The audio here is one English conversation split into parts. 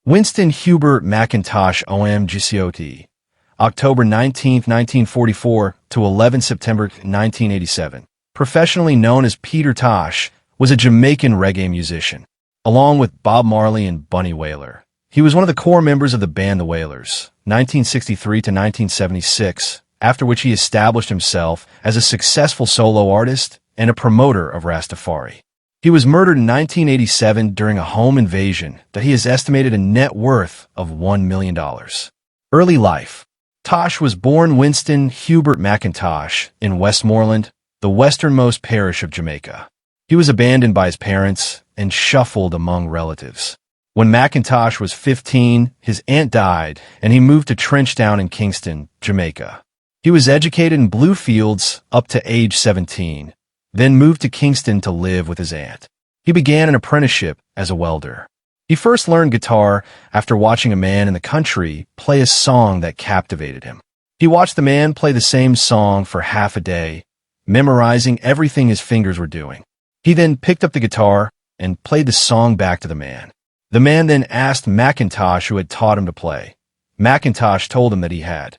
Winston Hubert McIntosh GCOT, October 19, 1944 to 11 September 1987. Professionally known as Peter Tosh, was a Jamaican reggae musician. Along with Bob Marley and Bunny Wailer, he was one of the core members of the band The Wailers, 1963 to 1976, after which he established himself as a successful solo artist and a promoter of Rastafari. He was murdered in 1987 during a home invasion that he has estimated a net worth of $1 million. Early life. Tosh was born Winston Hubert McIntosh in Westmoreland, the westernmost parish of Jamaica. He was abandoned by his parents and shuffled among relatives. When McIntosh was 15, his aunt died, and he moved to Trenchtown in Kingston, Jamaica. He was educated in Bluefields up to age 17, then moved to Kingston to live with his aunt. He began an apprenticeship as a welder. He first learned guitar after watching a man in the country play a song that captivated him. He watched the man play the same song for half a day, memorizing everything his fingers were doing. He then picked up the guitar and played the song back to the man. The man then asked McIntosh who had taught him to play. McIntosh told him that he had.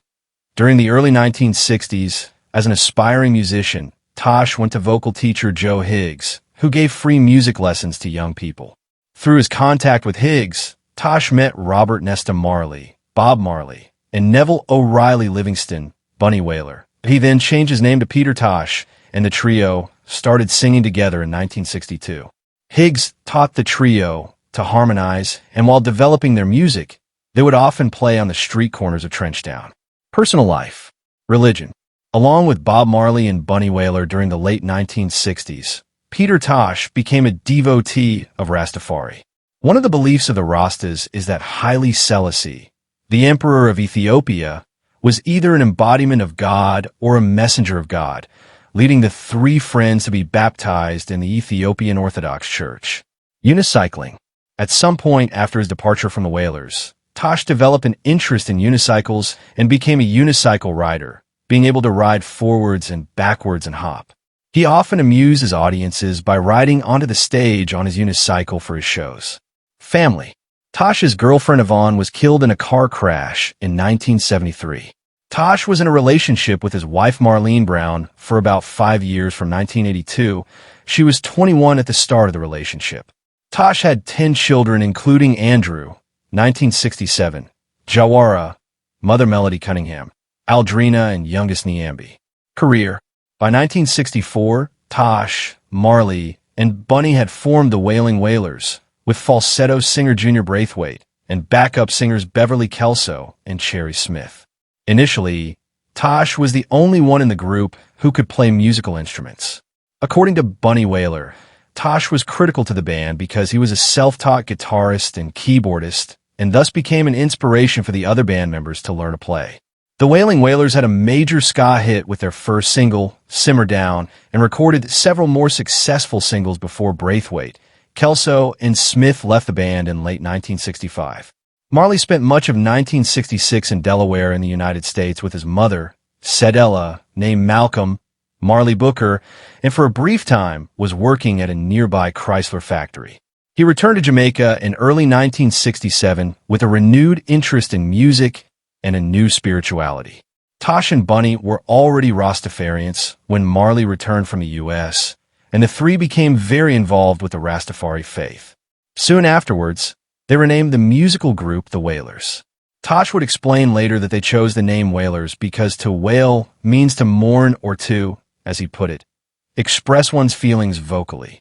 During the early 1960s, as an aspiring musician, Tosh went to vocal teacher Joe Higgs, who gave free music lessons to young people. Through his contact with Higgs, Tosh met Robert Nesta Marley, Bob Marley, and Neville O'Reilly Livingston, Bunny Wailer. He then changed his name to Peter Tosh, and the trio started singing together in 1962. Higgs taught the trio to harmonize, and while developing their music, they would often play on the street corners of Trenchtown. Personal life. Religion. Along with Bob Marley and Bunny Wailer during the late 1960s, Peter Tosh became a devotee of Rastafari. One of the beliefs of the Rastas is that Haile Selassie, the Emperor of Ethiopia, was either an embodiment of God or a messenger of God, leading the three friends to be baptized in the Ethiopian Orthodox Church. Unicycling. At some point after his departure from the Wailers, Tosh developed an interest in unicycles and became a unicycle rider, being able to ride forwards and backwards and hop. He often amused his audiences by riding onto the stage on his unicycle for his shows. Family. Tosh's girlfriend Yvonne was killed in a car crash in 1973. Tosh was in a relationship with his wife Marlene Brown for about 5 years from 1982. She was 21 at the start of the relationship. Tosh had 10 children including Andrew, 1967, Jawara, Mother Melody Cunningham, Aldrina, and youngest Niambi. Career. By 1964, Tosh, Marley, and Bunny had formed the Wailing Wailers, with falsetto singer Junior Braithwaite and backup singers Beverly Kelso and Cherry Smith. Initially, Tosh was the only one in the group who could play musical instruments. According to Bunny Wailer, Tosh was critical to the band because he was a self-taught guitarist and keyboardist, and thus became an inspiration for the other band members to learn to play. The Wailing Wailers had a major ska hit with their first single, Simmer Down, and recorded several more successful singles before Braithwaite, Kelso, and Smith left the band in late 1965. Marley spent much of 1966 in Delaware in the United States with his mother, Cedella, named Malcolm, Marley Booker, and for a brief time was working at a nearby Chrysler factory. He returned to Jamaica in early 1967 with a renewed interest in music and a new spirituality. Tosh and Bunny were already Rastafarians when Marley returned from the U.S., and the three became very involved with the Rastafari faith. Soon afterwards, they were named the musical group The Wailers. Tosh would explain later that they chose the name Wailers because to wail means to mourn or to, as he put it, express one's feelings vocally.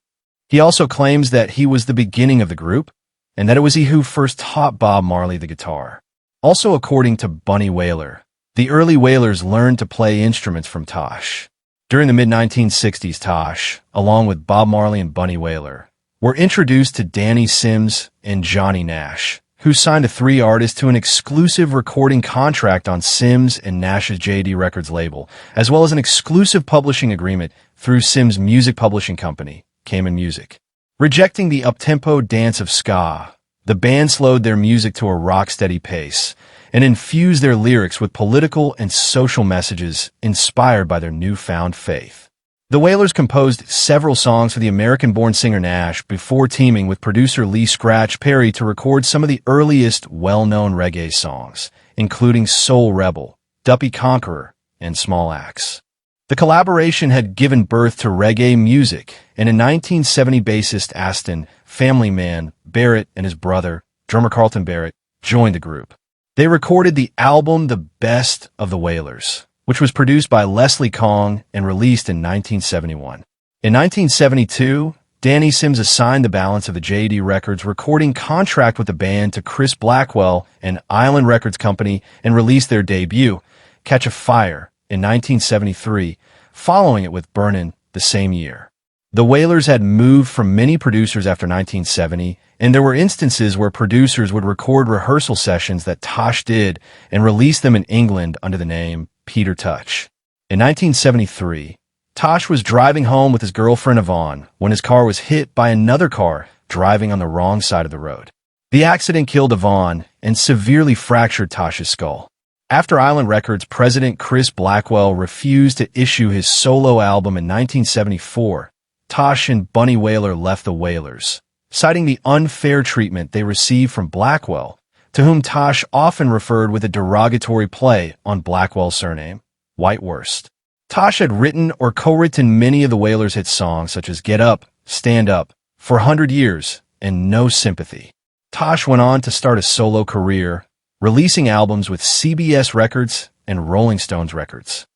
He also claims that he was the beginning of the group, and that it was he who first taught Bob Marley the guitar. Also according to Bunny Wailer, the early Wailers learned to play instruments from Tosh. During the mid-1960s, Tosh, along with Bob Marley and Bunny Wailer, were introduced to Danny Sims and Johnny Nash, who signed the three artists to an exclusive recording contract on Sims and Nash's JD Records label, as well as an exclusive publishing agreement through Sims' music publishing company, Cayman Music. Rejecting the up-tempo dance of ska, the band slowed their music to a rock-steady pace and infused their lyrics with political and social messages inspired by their newfound faith. The Wailers composed several songs for the American-born singer Nash before teaming with producer Lee Scratch Perry to record some of the earliest well-known reggae songs, including Soul Rebel, Duppy Conqueror, and Small Axe. The collaboration had given birth to reggae music, and in 1970 bassist Aston "Family Man" Barrett and his brother, drummer Carlton Barrett, joined the group. They recorded the album The Best of the Wailers, which was produced by Leslie Kong and released in 1971. In 1972, Danny Sims assigned the balance of the JD Records recording contract with the band to Chris Blackwell and Island Records Company and released their debut, Catch a Fire, in 1973, following it with Burnin' the same year. The Wailers had moved from many producers after 1970, and there were instances where producers would record rehearsal sessions that Tosh did and release them in England under the name Peter Tosh. In 1973, Tosh was driving home with his girlfriend Yvonne when his car was hit by another car driving on the wrong side of the road. The accident killed Yvonne and severely fractured Tosh's skull. After Island Records president Chris Blackwell refused to issue his solo album in 1974, Tosh and Bunny Wailer left the Wailers, citing the unfair treatment they received from Blackwell, to whom Tosh often referred with a derogatory play on Blackwell's surname, White Worst. Tosh had written or co-written many of the Wailers' hit songs such as Get Up, Stand Up, For 100 Years, and No Sympathy. Tosh went on to start a solo career, releasing albums with CBS Records and Rolling Stones Records.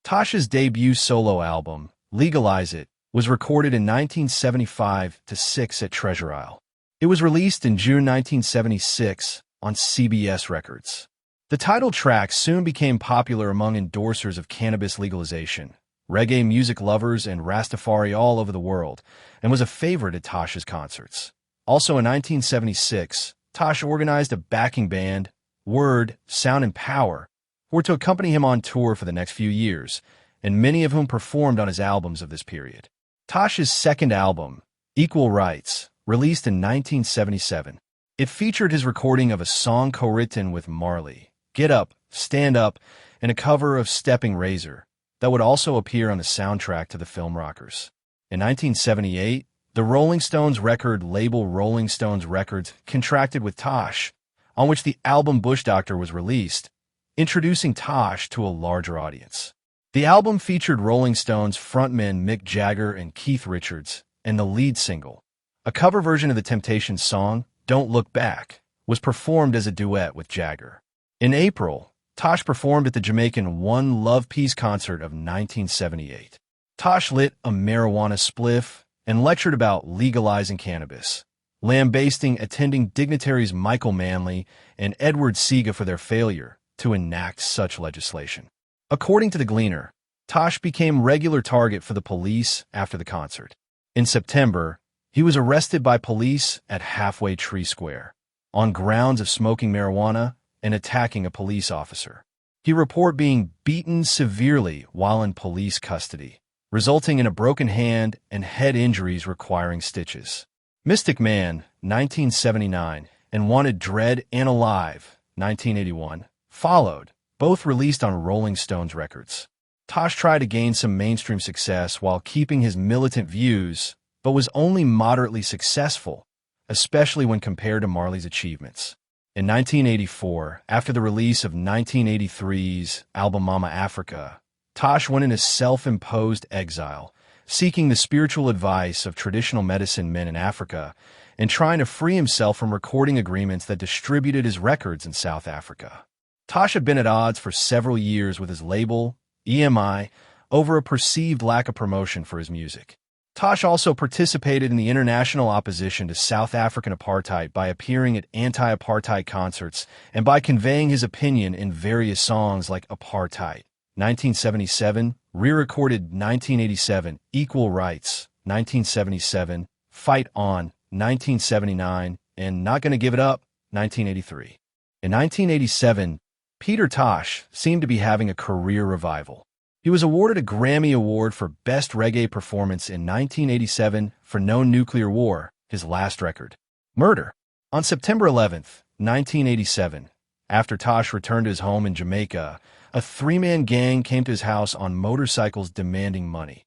Tosh's debut solo album, Legalize It, was recorded in 1975-6 at Treasure Isle. It was released in June 1976 on CBS Records. The title track soon became popular among endorsers of cannabis legalization, reggae music lovers, and Rastafari all over the world, and was a favorite at Tosh's concerts. Also in 1976, Tosh organized a backing band, Word, Sound and Power, who were to accompany him on tour for the next few years, and many of whom performed on his albums of this period. Tosh's second album, Equal Rights, released in 1977. It featured his recording of a song co-written with Marley, Get Up, Stand Up, and a cover of Stepping Razor that would also appear on the soundtrack to the film Rockers. In 1978, the Rolling Stones record label Rolling Stones Records contracted with Tosh, on which the album Bush Doctor was released, introducing Tosh to a larger audience. The album featured Rolling Stones frontmen Mick Jagger and Keith Richards, and the lead single, a cover version of the Temptations song, Don't Look Back, was performed as a duet with Jagger. In April, Tosh performed at the Jamaican One Love Peace concert of 1978. Tosh lit a marijuana spliff and lectured about legalizing cannabis, lambasting attending dignitaries Michael Manley and Edward Seaga for their failure to enact such legislation. According to the Gleaner, Tosh became regular target for the police after the concert. In September, he was arrested by police at Halfway Tree Square on grounds of smoking marijuana and attacking a police officer. He reported being beaten severely while in police custody, resulting in a broken hand and head injuries requiring stitches. Mystic Man, 1979, and Wanted Dread and Alive, 1981, followed, both released on Rolling Stones Records. Tosh tried to gain some mainstream success while keeping his militant views, but was only moderately successful, especially when compared to Marley's achievements. In 1984, after the release of 1983's album Mama Africa, Tosh went into self-imposed exile, seeking the spiritual advice of traditional medicine men in Africa and trying to free himself from recording agreements that distributed his records in South Africa. Tosh had been at odds for several years with his label, EMI, over a perceived lack of promotion for his music. Tosh also participated in the international opposition to South African apartheid by appearing at anti-apartheid concerts and by conveying his opinion in various songs like Apartheid, 1977, re-recorded 1987, Equal Rights, 1977, Fight On, 1979, and Not Gonna Give It Up, 1983. In 1987, Peter Tosh seemed to be having a career revival. He was awarded a Grammy Award for Best Reggae Performance in 1987 for No Nuclear War, his last record. Murder. On September 11, 1987, after Tosh returned to his home in Jamaica, a three-man gang came to his house on motorcycles demanding money.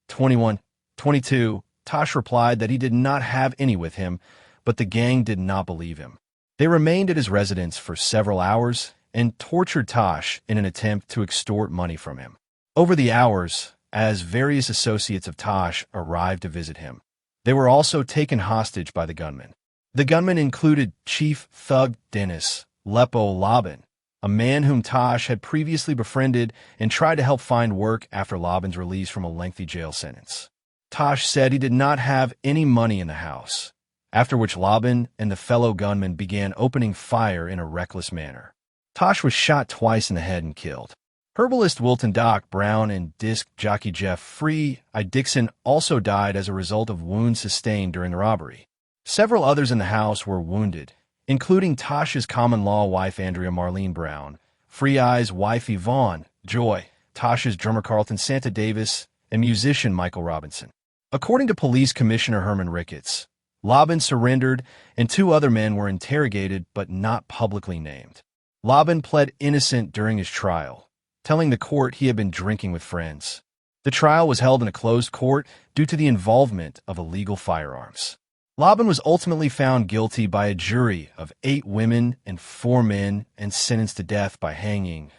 21, 22, Tosh replied that he did not have any with him, but the gang did not believe him. They remained at his residence for several hours and tortured Tosh in an attempt to extort money from him. Over the hours, as various associates of Tosh arrived to visit him, they were also taken hostage by the gunmen. The gunmen included Chief Thug Dennis Lepo Laban, a man whom Tosh had previously befriended and tried to help find work after Laban's release from a lengthy jail sentence. Tosh said he did not have any money in the house, after which Laban and the fellow gunmen began opening fire in a reckless manner. Tosh was shot twice in the head and killed. Herbalist Wilton Doc Brown and disc jockey Jeff Free I. Dixon also died as a result of wounds sustained during the robbery. Several others in the house were wounded, including Tosh's common-law wife Andrea Marlene Brown, Free Eye's wife Yvonne Joy, Tosh's drummer Carlton Santa Davis, and musician Michael Robinson. According to Police Commissioner Herman Ricketts, Laban surrendered and 2 other men were interrogated but not publicly named. Laban pled innocent during his trial, telling the court he had been drinking with friends. The trial was held in a closed court due to the involvement of illegal firearms. Laban was ultimately found guilty by a jury of 8 women and 4 men and sentenced to death by hanging.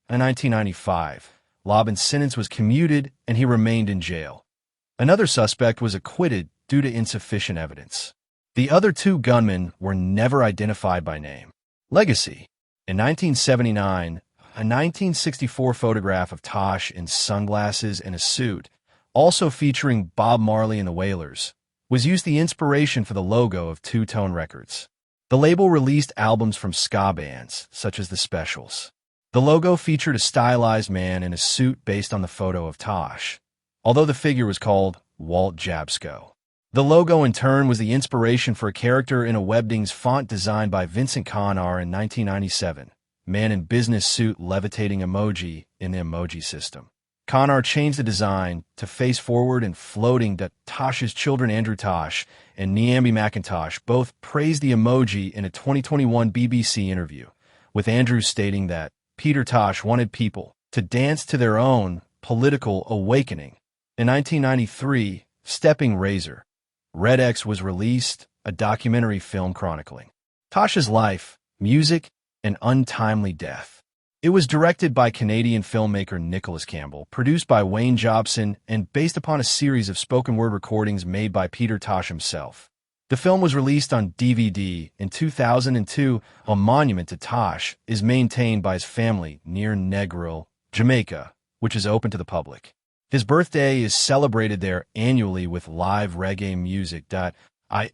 In 1995, Laban's sentence was commuted and he remained in jail. Another suspect was acquitted due to insufficient evidence. The other 2 gunmen were never identified by name. Legacy. In 1979, a 1964 photograph of Tosh in sunglasses and a suit, also featuring Bob Marley and the Wailers, was used the inspiration for the logo of Two Tone Records. The label released albums from ska bands, such as The Specials. The logo featured a stylized man in a suit based on the photo of Tosh, although the figure was called Walt Jabsco. The logo, in turn, was the inspiration for a character in a Webdings font designed by Vincent Connar in 1997, man in business suit levitating emoji in the emoji system. Connar changed the design to face forward and floating that Tosh's children Andrew Tosh and Niambi McIntosh both praised the emoji in a 2021 BBC interview, with Andrew stating that Peter Tosh wanted people to dance to their own political awakening. In 1993, Stepping Razor, Red X was released, a documentary film chronicling Tosh's life, music, and untimely death. It was directed by Canadian filmmaker Nicholas Campbell, produced by Wayne Jobson, and based upon a series of spoken-word recordings made by Peter Tosh himself. The film was released on DVD in 2002. A monument to Tosh is maintained by his family near Negril, Jamaica, which is open to the public. His birthday is celebrated there annually with live reggae music.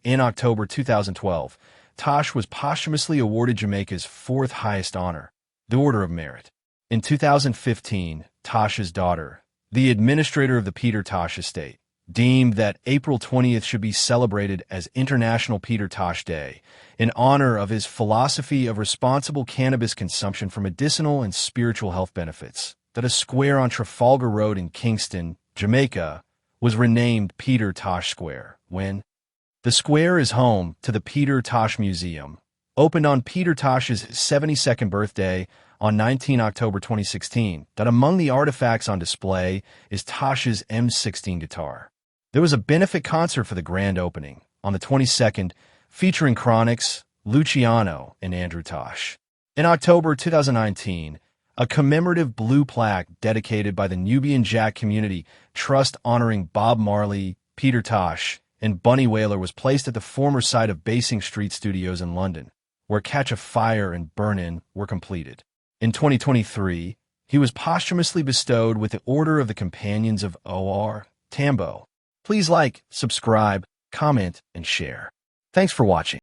In October 2012, Tosh was posthumously awarded Jamaica's 4th highest honor, the Order of Merit. In 2015, Tosh's daughter, the administrator of the Peter Tosh estate, deemed that April 20th should be celebrated as International Peter Tosh Day in honor of his philosophy of responsible cannabis consumption for medicinal and spiritual health benefits. That a square on Trafalgar Road in Kingston, Jamaica, was renamed Peter Tosh Square when the square is home to the Peter Tosh Museum, opened on Peter Tosh's 72nd birthday on 19 October 2016. That among the artifacts on display is Tosh's M16 guitar. There was a benefit concert for the grand opening on the 22nd, featuring Chronix, Luciano, and Andrew Tosh. In October 2019, a commemorative blue plaque dedicated by the Nubian Jack Community Trust honoring Bob Marley, Peter Tosh, and Bunny Wailer was placed at the former site of Basing Street Studios in London, where Catch a Fire and Burn In were completed. In 2023, he was posthumously bestowed with the Order of the Companions of O.R. Tambo. Please like, subscribe, comment, and share. Thanks for watching.